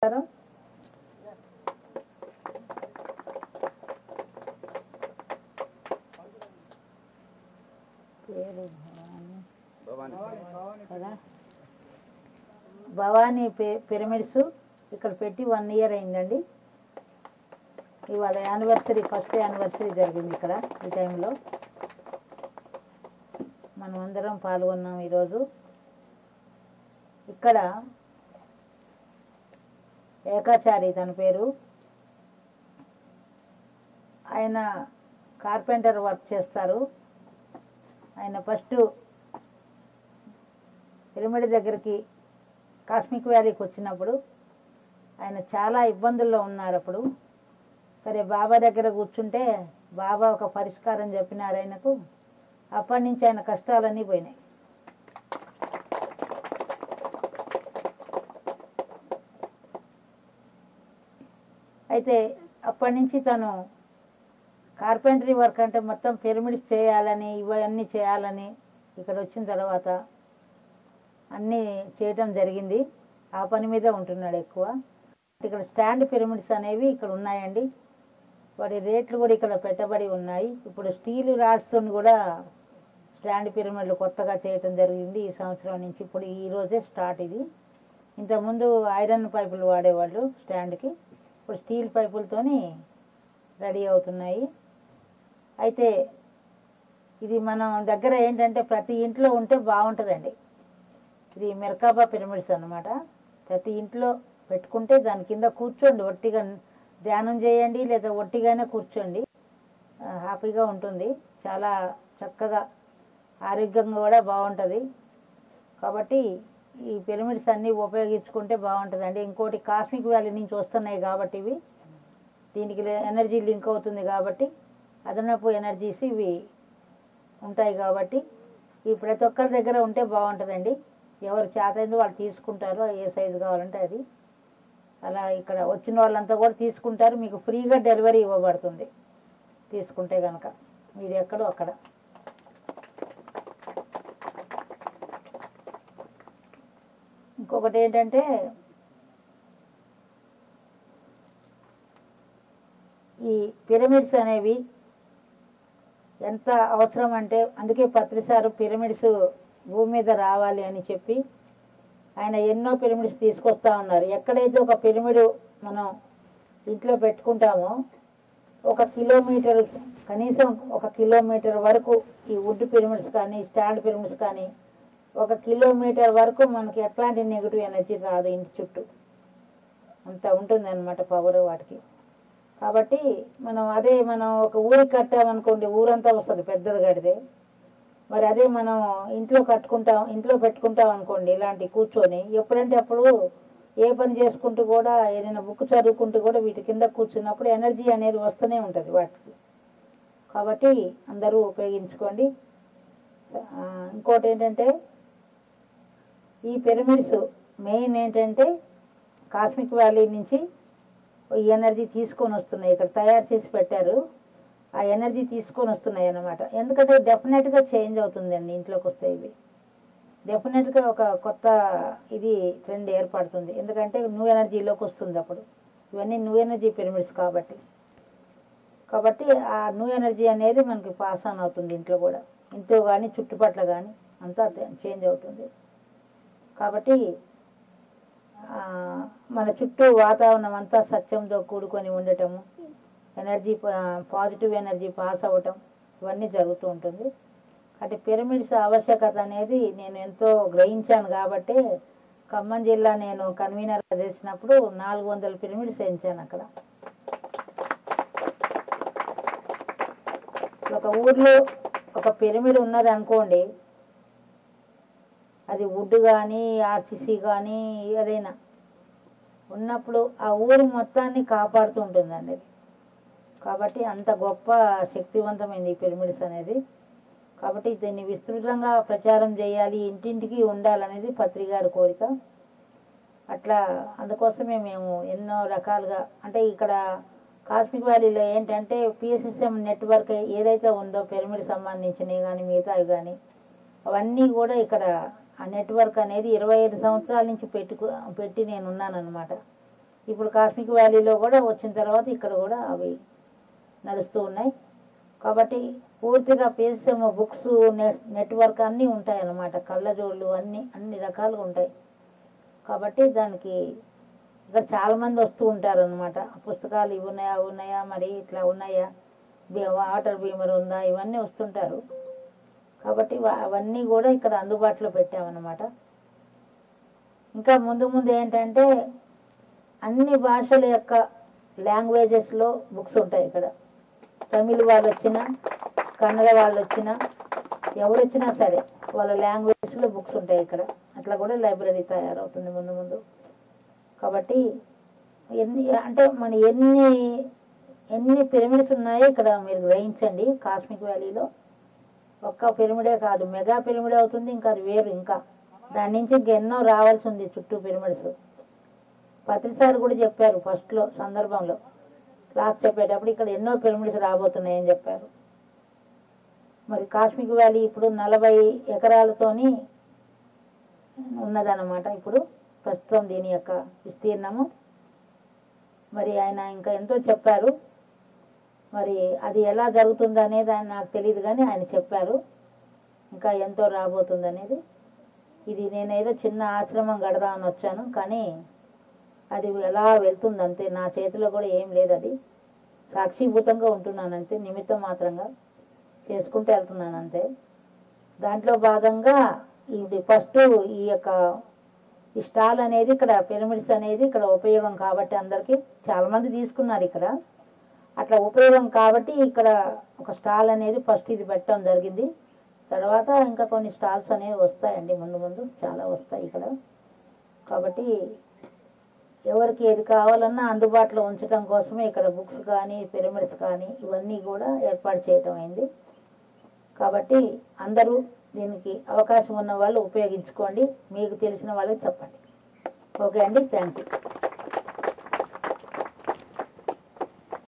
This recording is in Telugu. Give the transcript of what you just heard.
నమస్కారం. పేరు కదా, భవానీ పిరమిడ్స్ ఇక్కడ పెట్టి 1 ఇయర్ అయిందండి. ఇవాళ యానివర్సరీ, ఫస్ట్ యానివర్సరీ జరిగింది ఇక్కడ. ఈ టైంలో మనం అందరం పాల్గొన్నాం ఈరోజు. ఇక్కడ ఏకాచారి తన పేరు. ఆయన కార్పెంటర్ వర్క్ చేస్తారు. ఆయన ఫస్ట్ పిరమిడ్ దగ్గరికి కాస్మిక్ వ్యాలీకి వచ్చినప్పుడు ఆయన చాలా ఇబ్బందుల్లో ఉన్నారు. అప్పుడు సరే బాబా దగ్గర కూర్చుంటే బాబా ఒక పరిష్కారం చెప్పినారు ఆయనకు. అప్పటి నుంచి ఆయన కష్టాలన్నీ పోయినాయి. అయితే అప్పటి నుంచి తను కార్పెంటరీ వర్క్ అంటే మొత్తం పిరమిడ్స్ చేయాలని, ఇవన్నీ చేయాలని ఇక్కడ వచ్చిన తర్వాత అన్నీ చేయటం జరిగింది. ఆ పని మీద ఉంటున్నాడు ఎక్కువ. ఇక్కడ స్టాండ్ పిరమిడ్స్ అనేవి ఇక్కడ ఉన్నాయండి. వాటి రేట్లు కూడా ఇక్కడ పెట్టబడి ఉన్నాయి. ఇప్పుడు స్టీల్ రాడ్స్తో కూడా స్టాండ్ పిరమిడ్లు కొత్తగా చేయటం జరిగింది ఈ సంవత్సరం నుంచి. ఇప్పుడు ఈరోజే స్టార్ట్ ఇది. ఇంతకుముందు ఐరన్ పైపులు వాడేవాళ్ళు స్టాండ్కి, ఇప్పుడు స్టీల్ పైపులతోని రెడీ అవుతున్నాయి. అయితే ఇది మనం దగ్గర ఏంటంటే ప్రతి ఇంట్లో ఉంటే బాగుంటుందండి. ఇది మెర్కాబా పిరమిడ్స్ అన్నమాట. ప్రతి ఇంట్లో పెట్టుకుంటే దాని కింద కూర్చోండి, ఒట్టిగా ధ్యానం చేయండి లేదా ఒట్టిగానే కూర్చోండి, హ్యాపీగా ఉంటుంది. చాలా చక్కగా ఆరోగ్యంగా కూడా బాగుంటుంది. కాబట్టి ఈ పిరమిడ్స్ అన్నీ ఉపయోగించుకుంటే బాగుంటుందండి. ఇంకోటి కాస్మిక్ వ్యాలీ నుంచి వస్తున్నాయి కాబట్టి ఇవి దీనికి ఎనర్జీ లింక్ అవుతుంది కాబట్టి అదనపు ఎనర్జీస్ ఇవి ఉంటాయి. కాబట్టి ఈ ప్రతి ఒక్కరి దగ్గర ఉంటే బాగుంటుందండి. ఎవరు చేతైందో వాళ్ళు తీసుకుంటారు, ఏ సైజు కావాలంటే అది. అలా ఇక్కడ వచ్చిన వాళ్ళంతా కూడా తీసుకుంటారు. మీకు ఫ్రీగా డెలివరీ ఇవ్వబడుతుంది తీసుకుంటే కనుక, మీరు ఎక్కడో అక్కడ. ఇంకొకటి ఏంటంటే ఈ పిరమిడ్స్ అనేవి ఎంత అవసరం అంటే, అందుకే పత్రిసారు పిరమిడ్స్ భూమి మీద రావాలి అని చెప్పి ఆయన ఎన్నో పిరమిడ్స్ తీసుకొస్తా ఉన్నారు. ఎక్కడైతే ఒక పిరమిడ్ మనం ఇంట్లో పెట్టుకుంటామో 1 కిలోమీటర్, కనీసం 1 కిలోమీటర్ వరకు ఈ వుడ్ పిరమిడ్స్ కానీ స్టాండ్ పిరమిడ్స్ కానీ 1 కిలోమీటర్ వరకు మనకి ఎట్లాంటి నెగిటివ్ ఎనర్జీ రాదు ఇంటి చుట్టూ. అంత ఉంటుంది అన్నమాట పవర్ వాటికి. కాబట్టి మనం ఒక ఊరికి కట్టామనుకోండి, ఊరంతా వస్తుంది పెద్దది కడితే. మరి అదే మనం ఇంట్లో పెట్టుకుంటాం అనుకోండి, ఇలాంటి కూర్చొని ఎప్పుడంటే అప్పుడు ఏ పని చేసుకుంటూ కూడా, ఏదైనా బుక్ చదువుకుంటూ కూడా వీటి కింద కూర్చున్నప్పుడు ఎనర్జీ అనేది వస్తూనే ఉంటుంది వాటికి. కాబట్టి అందరూ ఉపయోగించుకోండి. ఇంకోటి ఏంటంటే ఈ పిరమిడ్స్ మెయిన్ ఏంటంటే కాస్మిక్ వ్యాలీ నుంచి ఈ ఎనర్జీ తీసుకొని వస్తున్నాయి. ఇక్కడ తయారు చేసి పెట్టారు, ఆ ఎనర్జీ తీసుకొని వస్తున్నాయి అన్నమాట. ఎందుకంటే డెఫినెట్గా చేంజ్ అవుతుందండి ఇంట్లోకి వస్తే. ఇవి డెఫినెట్గా ఒక కొత్త ఇది ట్రెండ్ ఏర్పడుతుంది. ఎందుకంటే న్యూ ఎనర్జీలోకి వస్తుంది అప్పుడు. ఇవన్నీ న్యూ ఎనర్జీ పిరమిడ్స్ కాబట్టి ఆ న్యూ ఎనర్జీ అనేది మనకి పాస్ ఆన్ అవుతుంది ఇంట్లో కూడా. ఇంట్లో కానీ చుట్టుపట్ల కానీ అంతా చేంజ్ అవుతుంది. కాబట్టి మన చుట్టూ వాతావరణం అంతా సత్యంతో కూడుకొని ఉండటము, ఎనర్జీ పాజిటివ్ ఎనర్జీ పాస్ అవ్వటం, ఇవన్నీ జరుగుతూ ఉంటుంది. అంటే పిరమిడ్స్ ఆవశ్యకత అనేది నేను ఎంతో గ్రహించాను. కాబట్టి ఖమ్మం జిల్లా నేను కన్వీనర్గా చేసినప్పుడు 400 పిరమిడ్స్ వేయించాను అక్కడ. ఒక ఊర్లో ఒక పిరమిడ్ ఉన్నది అనుకోండి, అది వుడ్ కానీ ఆర్సిసి కానీ ఏదైనా ఉన్నప్పుడు ఆ ఊరి మొత్తాన్ని కాపాడుతూ ఉంటుందండి. కాబట్టి అంత గొప్ప శక్తివంతమైంది ఈ పిరమిడ్స్ అనేది. కాబట్టి దీన్ని విస్తృతంగా ప్రచారం చేయాలి, ఇంటింటికి ఉండాలనేది పత్రికారి కోరిక. అట్లా అందుకోసమే మేము ఎన్నో రకాలుగా, అంటే ఇక్కడ కాస్మిక్ వ్యాలీలో ఏంటంటే పిఎస్ఎస్ఎం నెట్వర్క్ ఏదైతే ఉందో పిరమిడ్ సంబంధించినవి కానీ మిగతావి కానీ అవన్నీ కూడా ఇక్కడ ఆ నెట్వర్క్ అనేది 25 సంవత్సరాల నుంచి పెట్టి నేను ఉన్నానన్నమాట. ఇప్పుడు కాస్మిక్ వ్యాలీలో కూడా వచ్చిన తర్వాత ఇక్కడ కూడా అవి నడుస్తూ ఉన్నాయి. కాబట్టి పూర్తిగా పేజెస్ బుక్స్ నెట్వర్క్ అన్నీ ఉంటాయి అన్నమాట. కళ్ళజోళ్ళు అన్ని రకాలుగా ఉంటాయి. కాబట్టి దానికి ఇక్కడ చాలామంది వస్తూ ఉంటారు అనమాట. పుస్తకాలు ఇవి ఉన్నాయా అవి ఉన్నాయా మరి ఇట్లా ఉన్నాయా, వాటర్ బీమర్ ఉందా, ఇవన్నీ వస్తుంటారు. కాబట్టి అవన్నీ కూడా ఇక్కడ అందుబాటులో పెట్టామన్నమాట. ఇంకా ముందు ముందు ఏంటంటే అన్ని భాషల యొక్క లాంగ్వేజెస్లో బుక్స్ ఉంటాయి ఇక్కడ. తమిళ్ వాళ్ళు వచ్చినా, కన్నడ వాళ్ళు వచ్చినా, ఎవరు వచ్చినా సరే వాళ్ళ లాంగ్వేజ్లో బుక్స్ ఉంటాయి ఇక్కడ. అట్లా కూడా లైబ్రరీ తయారవుతుంది ముందు ముందు. కాబట్టి మన ఎన్ని పిరమిడ్స్ ఉన్నాయో ఇక్కడ మీరు గ్రహించండి. కాస్మిక్ వ్యాలీలో ఒక్క పిరమిడే కాదు, మెగా పిరమిడ్ అవుతుంది. ఇంకా అది వేరు, ఇంకా దాని నుంచి ఇంకెన్నో రావాల్సి ఉంది చుట్టూ పిరమిడ్స్. పత్రిసారి కూడా చెప్పారు ఫస్ట్లో సందర్భంలో క్లాస్ చెప్పేటప్పుడు ఇక్కడ ఎన్నో పిరమిడ్స్ రాబోతున్నాయని చెప్పారు. మరి కాస్మిక్ వ్యాలీ ఇప్పుడు 40 ఎకరాలతోని ఉన్నదన్నమాట ఇప్పుడు ప్రస్తుతం దీని యొక్క విస్తీర్ణము. మరి ఆయన ఇంకా ఎంతో చెప్పారు. మరి అది ఎలా జరుగుతుంది అనేది ఆయన నాకు తెలియదు, కానీ ఆయన చెప్పారు ఇంకా ఎంతో రాబోతుంది అనేది. ఇది నేనేదో చిన్న ఆశ్రమం కడదామని వచ్చాను, కానీ అది ఎలా వెళ్తుంది అంతే. నా చేతిలో కూడా ఏం లేదు, అది సాక్షిభూతంగా ఉంటున్నాను అంతే, నిమిత్తం మాత్రంగా చేసుకుంటూ వెళ్తున్నాను అంతే. దాంట్లో భాగంగా ఇది ఫస్ట్ ఈ స్టాల్ అనేది ఇక్కడ పిరమిడ్స్ అనేది ఇక్కడ ఉపయోగం కాబట్టి అందరికీ చాలామంది తీసుకున్నారు ఇక్కడ. అట్లా ఉపయోగం కాబట్టి ఇక్కడ ఒక స్టాల్ అనేది ఫస్ట్ ఇది పెట్టడం జరిగింది. తర్వాత ఇంకా కొన్ని స్టాల్స్ అనేవి వస్తాయండి, ముందు ముందు చాలా వస్తాయి ఇక్కడ. కాబట్టి ఎవరికి ఏది కావాలన్నా అందుబాటులో ఉంచడం కోసమే ఇక్కడ బుక్స్ కానీ పిరమిడ్స్ కానీ ఇవన్నీ కూడా ఏర్పాటు చేయటం అయింది. కాబట్టి అందరూ దీనికి అవకాశం ఉన్న వాళ్ళు ఉపయోగించుకోండి, మీకు తెలిసిన వాళ్ళకి చెప్పండి. ఓకే అండి, థ్యాంక్ యూ.